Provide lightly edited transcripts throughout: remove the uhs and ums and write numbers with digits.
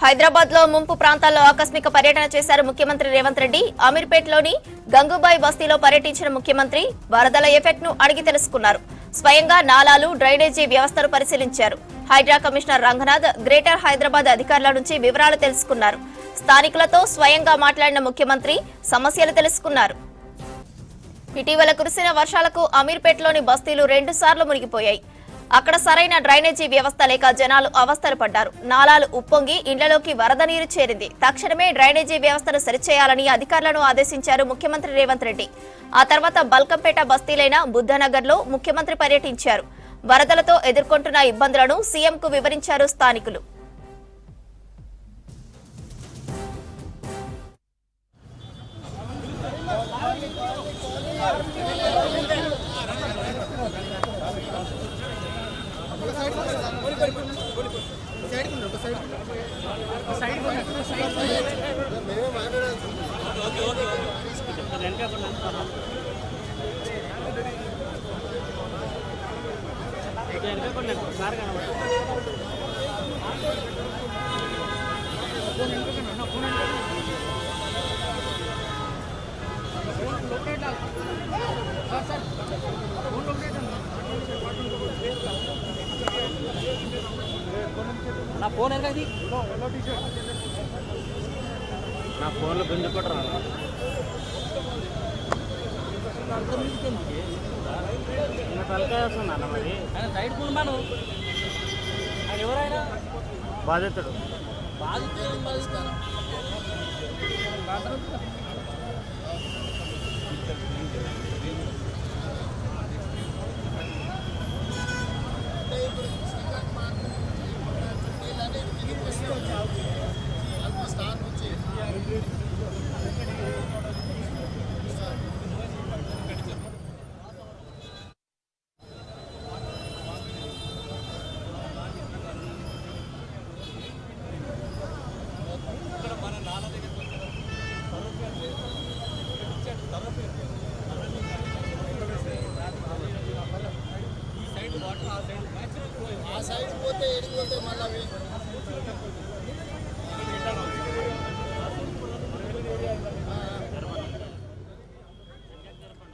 హైదరాబాద్ లో ముంపు ప్రాంతాల్లో ఆకస్మిక పర్యటన చేశారు ముఖ్యమంత్రి రేవంత్ రెడ్డి. అమీర్పేట్లోని గంగూబాయి బస్తీలో పర్యటించిన ముఖ్యమంత్రి వరదల ఎఫెక్ట్ ను అడిగి తెలుసుకున్నారు. స్వయంగా నాలాలు, డ్రైనేజీ వ్యవస్థను పరిశీలించారు. హైడ్రా కమిషనర్ రంగనాథ్, గ్రేటర్ హైదరాబాద్ అధికారుల నుంచి వివరాలు తెలుసుకున్నారు. స్థానికులతో స్వయంగా మాట్లాడిన ముఖ్యమంత్రి సమస్యలు తెలుసుకున్నారు. ఇటీవల కురిసిన వర్షాలకు అమీర్పేట్లోని బస్తీలు 2 సార్లు మునిగిపోయాయి. అక్కడ సరైన డ్రైనేజీ వ్యవస్థ లేక జనాలు అవస్థలు పడ్డారు. నాలాలు ఉప్పొంగి ఇండ్లలోకి వరద నీరు చేరింది. తక్షణమే డ్రైనేజీ వ్యవస్థను సరిచేయాలని అధికారులను ఆదేశించారు ముఖ్యమంత్రి రేవంత్ రెడ్డి. ఆ తర్వాత బల్కంపేట బస్తీలైన బుద్ధనగర్లో ముఖ్యమంత్రి పర్యటించారు. వరదలతో ఎదుర్కొంటున్న ఇబ్బందులను సీఎంకు వివరించారు స్థానికులు. నా ఫోన్ ఎలాది నా ఫోన్లో గుంజుకోటరా తలకాయ వస్తుంది అన్న. మరి ఆయన సైడ్ కుటుంబాను ఆయన ఎవరైనా బాధితుడు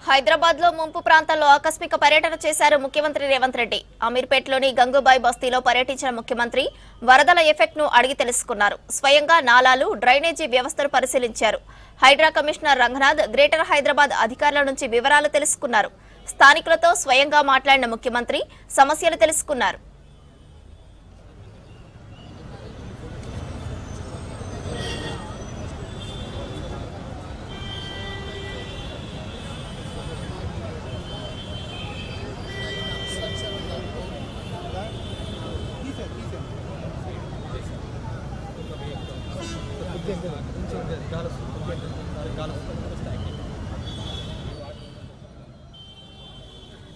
హైదరాబాద్ లో ముంపు ప్రాంతాల్లో ఆకస్మిక పర్యటన చేశారు ముఖ్యమంత్రి రేవంత్ రెడ్డి. అమీర్పేట్లోని గంగూబాయి బస్తీలో పర్యటించిన ముఖ్యమంత్రి వరదల ఎఫెక్ట్ ను అడిగి తెలుసుకున్నారు. స్వయంగా నాలాలు, డ్రైనేజీ వ్యవస్థను పరిశీలించారు. హైడ్రా కమిషనర్ రంగనాథ్, గ్రేటర్ హైదరాబాద్ అధికారుల నుంచి వివరాలు తెలుసుకున్నారు. స్థానికులతో స్వయంగా మాట్లాడిన ముఖ్యమంత్రి సమస్యలు తెలుసుకున్నారు.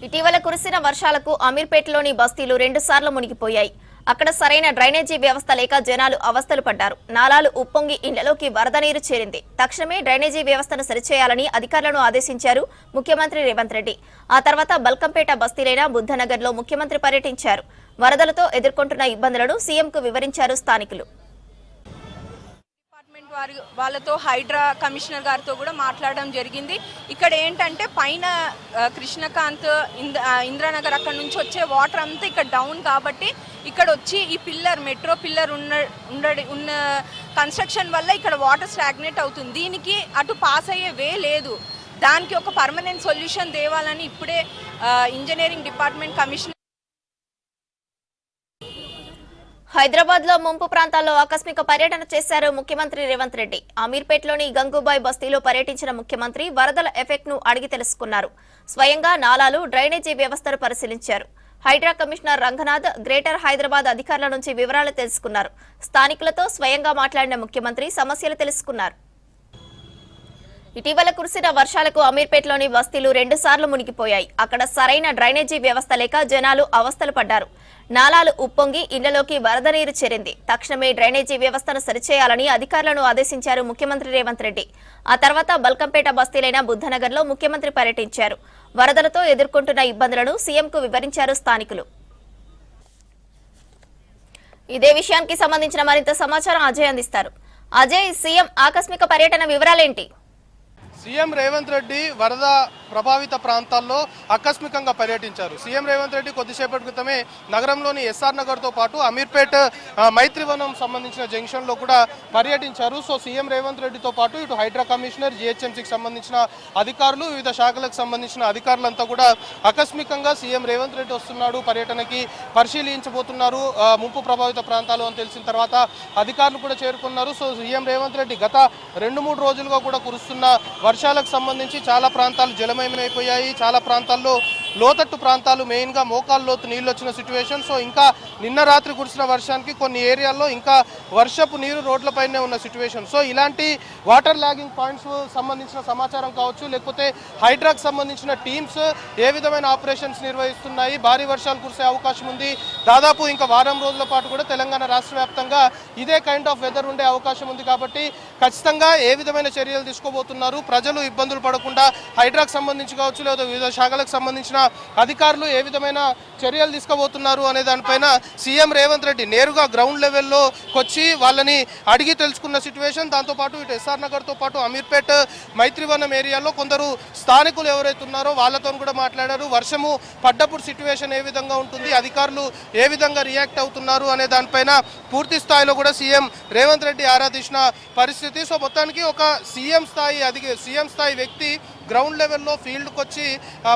ఇటీవల కురిసిన వర్షాలకు అమీర్పేట్లోని బస్తీలు 2 సార్లు మునిగిపోయాయి. అక్కడ సరైన డ్రైనేజీ వ్యవస్థ లేక జనాలు అవస్థలు పడ్డారు. నాలాలు ఉప్పొంగి ఇండ్లలోకి వరద నీరు చేరింది. తక్షణమే డ్రైనేజీ వ్యవస్థను సరిచేయాలని అధికారులను ఆదేశించారు ముఖ్యమంత్రి రేవంత్ రెడ్డి. ఆ తర్వాత బల్కంపేట బస్తీలైన బుద్ధనగర్లో ముఖ్యమంత్రి పర్యటించారు. వరదలతో ఎదుర్కొంటున్న ఇబ్బందులను సీఎంకు వివరించారు స్థానికులు. వాళ్ళతో హైడ్రా కమిషనర్ గారితో కూడా మాట్లాడడం జరిగింది. ఇక్కడ ఏంటంటే పైన కృష్ణకాంత్, ఇంద్రానగర్ అక్కడ నుంచి వచ్చే వాటర్ అంతా ఇక్కడ డౌన్ కాబట్టి ఇక్కడ వచ్చి ఈ పిల్లర్, మెట్రో పిల్లర్ ఉన్న కన్స్ట్రక్షన్ వల్ల ఇక్కడ వాటర్ స్టాగ్నేట్ అవుతుంది. దీనికి అటు పాస్ అయ్యే వే లేదు. దానికి ఒక పర్మనెంట్ సొల్యూషన్ తేవాలని ఇప్పుడే ఇంజనీరింగ్ డిపార్ట్మెంట్ కమిషనర్ హైదరాబాద్ లో ముంపు ప్రాంతాల్లో ఆకస్మిక పర్యటన చేశారు ముఖ్యమంత్రి రేవంత్ రెడ్డి. అమీర్పేట్లోని గంగూబాయి బస్తీలో పర్యటించిన ముఖ్యమంత్రి వరదల ఎఫెక్ట్ ను అడిగి తెలుసుకున్నారు. స్వయంగా నాలాలు, డ్రైనేజీ వ్యవస్థను పరిశీలించారు. హైడ్రా కమిషనర్ రంగనాథ్, గ్రేటర్ హైదరాబాద్ అధికారుల నుంచి వివరాలు తెలుసుకున్నారు. స్థానికులతో స్వయంగా మాట్లాడిన ముఖ్యమంత్రి సమస్యలు తెలుసుకున్నారు. ఇటీవల కురిసిన వర్షాలకు అమీర్పేట్లోని బస్తీలు 2 సార్లు మునిగిపోయాయి. అక్కడ సరైన డ్రైనేజీ వ్యవస్థ లేక జనాలు అవస్థలు పడ్డారు. నాలాలు ఉప్పొంగి ఇండ్లలోకి వరద నీరు చేరింది. తక్షణమే డ్రైనేజీ వ్యవస్థను సరిచేయాలని అధికారులను ఆదేశించారు ముఖ్యమంత్రి రేవంత్ రెడ్డి. ఆ తర్వాత బల్కంపేట బస్తీలైన బుద్ధనగర్లో ముఖ్యమంత్రి పర్యటించారు. వరదలతో ఎదుర్కొంటున్న ఇబ్బందులను సీఎంకు వివరించారు స్థానికులు. ఇదే విషయానికి సంబంధించిన మరింత సమాచారం అజయ్ అందిస్తారు. అజయ్, సీఎం ఆకస్మిక పర్యటన వివరాలేంటి? సీఎం రేవంత్ రెడ్డి వరద ప్రభావిత ప్రాంతాల్లో ఆకస్మికంగా పర్యటించారు. సీఎం రేవంత్ రెడ్డి కొద్దిసేపటి క్రితమే నగరంలోని ఎస్ఆర్ నగర్తో పాటు అమీర్పేట్ మైత్రివనం సంబంధించిన జంక్షన్లో కూడా పర్యటించారు. సో సీఎం రేవంత్ రెడ్డితో పాటు ఇటు హైడ్రా కమిషనర్, జిహెచ్ఎంసీకి సంబంధించిన అధికారులు, వివిధ శాఖలకు సంబంధించిన అధికారులంతా కూడా ఆకస్మికంగా సీఎం రేవంత్ రెడ్డి వస్తున్నాడు, పర్యటనకి పరిశీలించబోతున్నారు ముంపు ప్రభావిత ప్రాంతాలు అని తెలిసిన తర్వాత అధికారులు కూడా చేరుకున్నారు. సో సీఎం రేవంత్ రెడ్డి గత 2-3 రోజులుగా కూడా కురుస్తున్న వర్షాలకు సంబంధించి చాలా ప్రాంతాలు జలమయమైపోయాయి. చాలా ప్రాంతాల్లో లోతట్టు ప్రాంతాలు, మెయిన్గా మోకాళ్ళ లోతు నీళ్ళు వచ్చిన సిచ్యువేషన్. సో ఇంకా నిన్న రాత్రి కురిసిన వర్షానికి కొన్ని ఏరియాల్లో ఇంకా వర్షపు నీరు రోడ్లపైనే ఉన్న సిచ్యువేషన్. సో ఇలాంటి వాటర్ ల్యాగింగ్ పాయింట్స్ సంబంధించిన సమాచారం కావచ్చు, లేకపోతే హైడ్రాకి సంబంధించిన టీమ్స్ ఏ విధమైన ఆపరేషన్స్ నిర్వహిస్తున్నాయి, భారీ వర్షాలు కురిసే అవకాశం ఉంది. దాదాపు ఇంకా వారం రోజుల పాటు కూడా తెలంగాణ రాష్ట్ర వ్యాప్తంగా ఇదే కైండ్ ఆఫ్ వెదర్ ఉండే అవకాశం ఉంది. కాబట్టి ఖచ్చితంగా ఏ విధమైన చర్యలు తీసుకోబోతున్నారు, ప్రజలు ఇబ్బందులు పడకుండా హైడ్రాకి సంబంధించి కావచ్చు, లేదా వివిధ శాఖలకు సంబంధించిన అధికారులు ఏ విధమైన చర్యలు తీసుకోబోతున్నారు అనే దానిపైన సీఎం రేవంత్ రెడ్డి నేరుగా గ్రౌండ్ లెవెల్లో వచ్చి వాళ్ళని అడిగి తెలుసుకున్న సిచ్యువేషన్. దాంతోపాటు ఇటు ఎస్ఆర్ నగర్తో పాటు అమీర్పేట్ మైత్రివనం ఏరియాలో కొందరు స్థానికులు ఎవరైతే ఉన్నారో వాళ్ళతో కూడా మాట్లాడారు. వర్షము పడ్డప్పుడు సిచ్యువేషన్ ఏ విధంగా ఉంటుంది, అధికారులు ఏ విధంగా రియాక్ట్ అవుతున్నారు అనే దానిపైన పూర్తి స్థాయిలో కూడా సీఎం రేవంత్ రెడ్డి ఆరాధించిన పరిస్థితి. సో మొత్తానికి ఒక సీఎం స్థాయి వ్యక్తి గ్రౌండ్ లెవెల్లో ఫీల్డ్కి వచ్చి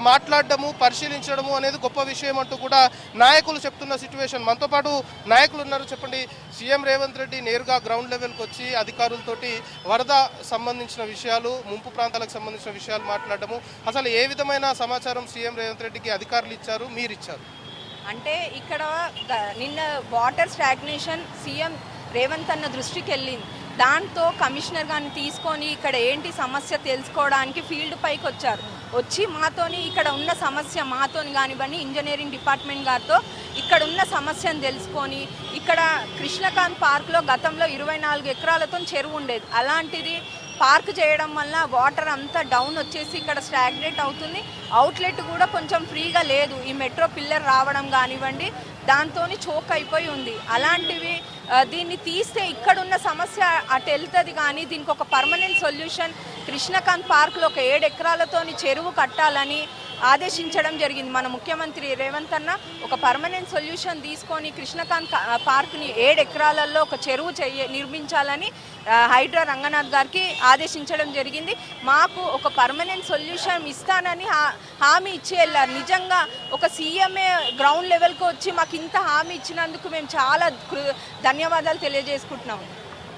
మాట్లాడడము, పరిశీలించడము అనేది గొప్ప విషయం అంటూ కూడా నాయకులు చెప్తున్న సిచ్యువేషన్. మనతో పాటు నాయకులు ఉన్నారు. చెప్పండి, సీఎం రేవంత్ రెడ్డి నేరుగా గ్రౌండ్ లెవెల్కి వచ్చి అధికారులతోటి వరద సంబంధించిన విషయాలు, ముంపు ప్రాంతాలకు సంబంధించిన విషయాలు మాట్లాడడము, అసలు ఏ విధమైన సమాచారం సీఎం రేవంత్ రెడ్డికి అధికారులు ఇచ్చారు, మీరు ఇచ్చారు? అంటే ఇక్కడ నిన్న వాటర్ స్టాగ్నేషన్ సీఎం రేవంత్ అన్న దృష్టికి వెళ్ళింది. దాంతో కమిషనర్ గారిని తీసుకొని ఇక్కడ ఏంటి సమస్య తెలుసుకోవడానికి ఫీల్డ్ పైకి వచ్చి మాతోని ఇక్కడ ఉన్న సమస్య మాతోని కానివ్వండి, ఇంజనీరింగ్ డిపార్ట్మెంట్ గారితో ఇక్కడ ఉన్న సమస్యను తెలుసుకొని, ఇక్కడ కృష్ణకాంత్ పార్క్లో గతంలో 24 ఎకరాలతో చెరువు ఉండేది. అలాంటిది పార్క్ చేయడం వల్ల వాటర్ అంతా డౌన్ వచ్చేసి ఇక్కడ స్టాగ్నేట్ అవుతుంది. అవుట్లెట్ కూడా కొంచెం ఫ్రీగా లేదు. ఈ మెట్రో పిల్లర్ రావడం కానివ్వండి, దాంతో చోక్ అయిపోయి ఉంది. అలాంటివి దీన్ని తీస్తే ఇక్కడున్న సమస్య అటు వెళ్తుంది. కానీ దీనికి ఒక పర్మనెంట్ సొల్యూషన్ కృష్ణకాంత్ పార్క్లో ఒక 7 ఎకరాలతోని చెరువు కట్టాలని ఆదేశించడం జరిగింది. మన ముఖ్యమంత్రి రేవంత్ అన్న ఒక పర్మనెంట్ సొల్యూషన్ తీసుకొని కృష్ణకాంత్ పార్క్ని 7 ఎకరాలలో ఒక చెరువు నిర్మించాలని హైడ్రా రంగనాథ్ గారికి ఆదేశించడం జరిగింది. మాకు ఒక పర్మనెంట్ సొల్యూషన్ ఇస్తానని హామీ ఇచ్చి వెళ్ళారు. నిజంగా ఒక సీఎంఏ గ్రౌండ్ లెవెల్కి వచ్చి మాకు ఇంత హామీ ఇచ్చినందుకు మేము చాలా ధన్యవాదాలు తెలియజేసుకుంటున్నాము.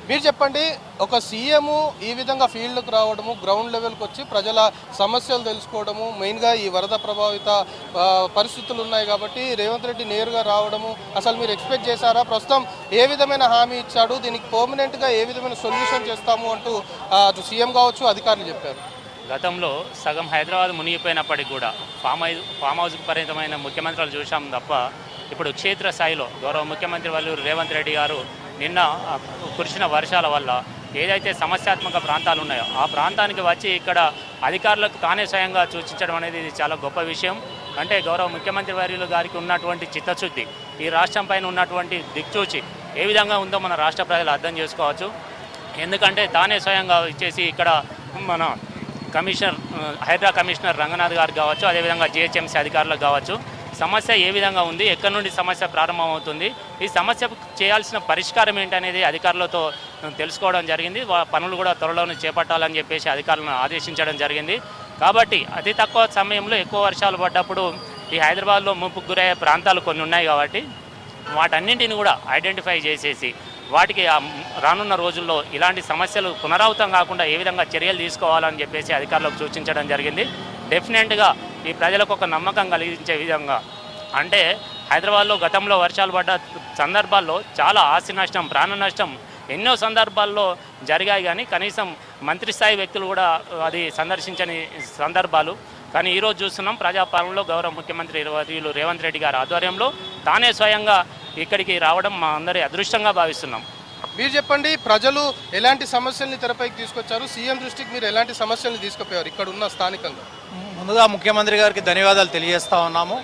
మీరు చెప్పండి, ఒక సీఎం ఈ విధంగా ఫీల్డ్కి రావడము, గ్రౌండ్ లెవెల్కి వచ్చి ప్రజల సమస్యలు తెలుసుకోవడము, మెయిన్గా ఈ వరద ప్రభావిత పరిస్థితులు ఉన్నాయి కాబట్టి రేవంత్ రెడ్డి నేరుగా రావడము అసలు మీరు ఎక్స్పెక్ట్ చేశారా? ప్రస్తుతం ఏ విధమైన హామీ ఇచ్చాడు, దీనికి పర్మనెంట్గా ఏ విధమైన సొల్యూషన్ చేస్తాము అంటూ అటు సీఎం కావచ్చు అధికారులు చెప్పారు? గతంలో సగం హైదరాబాద్ మునిగిపోయినప్పటికీ కూడా ఫామ్ హౌస్కి పరిమితమైన ముఖ్యమంత్రులు చూసాం తప్ప ఇప్పుడు క్షేత్రస్థాయిలో గౌరవ ముఖ్యమంత్రి వాళ్ళు రేవంత్ రెడ్డి గారు నిన్న కురిసిన వర్షాల వల్ల ఏదైతే సమస్యాత్మక ప్రాంతాలు ఉన్నాయో ఆ ప్రాంతానికి వచ్చి ఇక్కడ అధికారులకు తానే స్వయంగా సూచించడం అనేది ఇది చాలా గొప్ప విషయం. అంటే గౌరవ ముఖ్యమంత్రి వర్యులు గారికి ఉన్నటువంటి చిత్తశుద్ధి, ఈ రాష్ట్రం పైన ఉన్నటువంటి దిక్చూచి ఏ విధంగా ఉందో మన రాష్ట్ర ప్రజలు అర్థం చేసుకోవచ్చు. ఎందుకంటే తానే స్వయంగా ఇచ్చేసి ఇక్కడ మన హైడ్రా కమిషనర్ రంగనాథ్ గారు కావచ్చు, అదేవిధంగా జిహెచ్ఎంసీ అధికారులకు కావచ్చు సమస్య ఏ విధంగా ఉంది, ఎక్కడి నుండి సమస్య ప్రారంభమవుతుంది, ఈ సమస్యకు చేయాల్సిన పరిష్కారం ఏంటనేది అధికారులతో తెలుసుకోవడం జరిగింది. పనులు కూడా త్వరలోనే చేపట్టాలని చెప్పేసి అధికారులను ఆదేశించడం జరిగింది. కాబట్టి అతి తక్కువ సమయంలో ఎక్కువ వర్షాలు పడ్డప్పుడు ఈ హైదరాబాద్లో ముంపుకు గురయ్యే ప్రాంతాలు కొన్ని ఉన్నాయి కాబట్టి వాటన్నింటిని కూడా ఐడెంటిఫై చేసేసి వాటికి రానున్న రోజుల్లో ఇలాంటి సమస్యలు పునరావృతం కాకుండా ఏ విధంగా చర్యలు తీసుకోవాలని చెప్పేసి అధికారులకు సూచించడం జరిగింది. డెఫినెట్గా ఈ ప్రజలకు ఒక నమ్మకం కలిగించే విధంగా, అంటే హైదరాబాద్లో గతంలో వర్షాలు పడ్డ సందర్భాల్లో చాలా ఆస్తి నష్టం, ప్రాణ నష్టం ఎన్నో సందర్భాల్లో జరిగాయి. కానీ కనీసం మంత్రి స్థాయి వ్యక్తులు కూడా అది సందర్శించని సందర్భాలు. కానీ ఈరోజు చూస్తున్నాం ప్రజాపాలనలో గౌరవ ముఖ్యమంత్రి రేవంత్ రెడ్డి గారి ఆధ్వర్యంలో తానే స్వయంగా ఇక్కడికి రావడం మా అందరి అదృష్టంగా భావిస్తున్నాం. మీరు చెప్పండి, ప్రజలు ఎలాంటి సమస్యల్ని తెరపైకి తీసుకొచ్చారు, సీఎం దృష్టికి మీరు ఎలాంటి సమస్యల్ని తీసుకుపోయారు ఇక్కడ ఉన్న స్థానికంగా? ముందుగా ముఖ్యమంత్రి గారికి ధన్యవాదాలు తెలియజేస్తూ ఉన్నాము.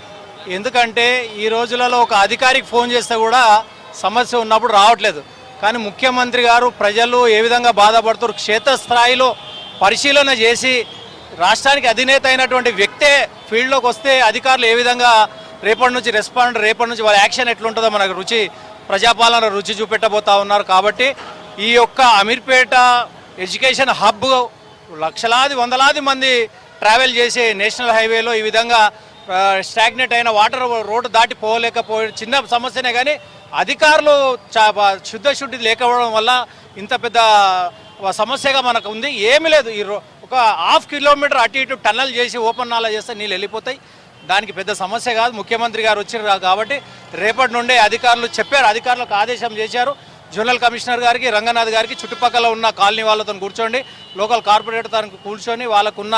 ఎందుకంటే ఈ రోజులలో ఒక అధికారికి ఫోన్ చేస్తే కూడా సమస్య ఉన్నప్పుడు రావట్లేదు. కానీ ముఖ్యమంత్రి గారు ప్రజలు ఏ విధంగా బాధపడుతారు క్షేత్రస్థాయిలో పరిశీలన చేసి రాష్ట్రానికి అధినేత అయినటువంటి వ్యక్తే ఫీల్డ్లోకి వస్తే అధికారులు ఏ విధంగా రేపటి నుంచి వాళ్ళ యాక్షన్ ఎట్లుంటుందో మనకు ప్రజాపాలన రుచి చూపెట్టబోతా ఉన్నారు. కాబట్టి ఈ యొక్క అమీర్పేట ఎడ్యుకేషన్ హబ్ లక్షలాది వందలాది మంది ట్రావెల్ చేసే నేషనల్ హైవేలో ఈ విధంగా స్టాగ్నెట్ అయిన వాటర్ రోడ్డు దాటి పోలేకపోయే చిన్న సమస్యనే, కానీ అధికారులు శుద్ధి లేకపోవడం వల్ల ఇంత పెద్ద సమస్యగా మనకు ఉంది. ఏమీ లేదు, ఒక ½ కిలోమీటర్ అటు ఇటు టన్నల్ చేసి ఓపెన్ నాలా చేస్తే నీళ్ళు వెళ్ళిపోతాయి. దానికి పెద్ద సమస్య కాదు. ముఖ్యమంత్రి గారు వచ్చారు కాబట్టి రేపటి నుండే అధికారులు చెప్పారు, అధికారులకు ఆదేశం చేశారు. జోనల్ కమిషనర్ గారికి, రంగనాథ్ గారికి చుట్టుపక్కల ఉన్న కాలనీ వాళ్ళతో కూర్చోండి, లోకల్ కార్పొరేటర్తో కూర్చొని వాళ్ళకున్న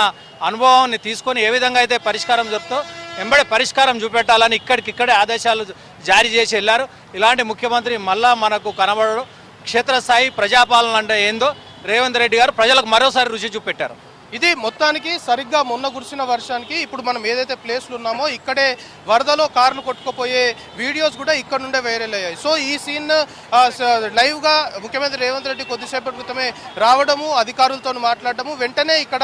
అనుభవాన్ని తీసుకొని ఏ విధంగా అయితే పరిష్కారం చెప్తో వెంబడే పరిష్కారం చూపెట్టాలని ఇక్కడికిక్కడే ఆదేశాలు జారీ చేసి వెళ్ళారు. ఇలాంటి ముఖ్యమంత్రి మళ్ళా మనకు కనబడడు. క్షేత్రస్థాయి ప్రజాపాలన అంటే ఏందో రేవంత్ రెడ్డి గారు ప్రజలకు మరోసారి రుచి చూపెట్టారు. ఇది మొత్తానికి సరిగ్గా మొన్న కురిసిన వర్షానికి ఇప్పుడు మనం ఏదైతే ప్లేస్లు ఉన్నామో ఇక్కడే వరదలో కార్లు కొట్టుకుపోయే వీడియోస్ కూడా ఇక్కడ నుండే వైరల్ అయ్యాయి. సో ఈ సీన్ లైవ్గా ముఖ్యమంత్రి రేవంత్ రెడ్డి కొద్దిసేపటి క్రితమే రావడము, అధికారులతో మాట్లాడడము, వెంటనే ఇక్కడ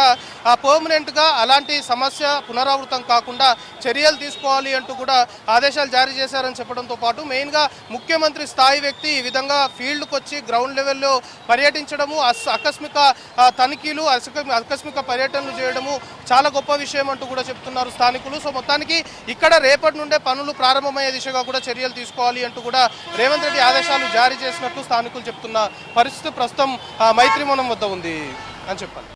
పర్మనెంట్గా అలాంటి సమస్య పునరావృతం కాకుండా చర్యలు తీసుకోవాలి అంటూ కూడా ఆదేశాలు జారీ చేశారని చెప్పడంతో పాటు మెయిన్గా ముఖ్యమంత్రి స్థాయి వ్యక్తి ఈ విధంగా ఫీల్డ్కి వచ్చి గ్రౌండ్ లెవెల్లో పర్యటించడము, ఆకస్మిక తనిఖీలు, ఆకస్మిక పర్యటనలు చేయడము చాలా గొప్ప విషయం అంటూ కూడా చెప్తున్నారు స్థానికులు. సో మొత్తానికి ఇక్కడ రేపటి నుండే పనులు ప్రారంభమయ్యే దిశగా కూడా చర్యలు తీసుకోవాలి అంటూ కూడా రేవంత్ రెడ్డి ఆదేశాలు జారీ చేసినట్లు స్థానికులు చెప్తున్న పరిస్థితి ప్రస్తుతం మైత్రివనం వద్ద ఉంది అని చెప్పాలి.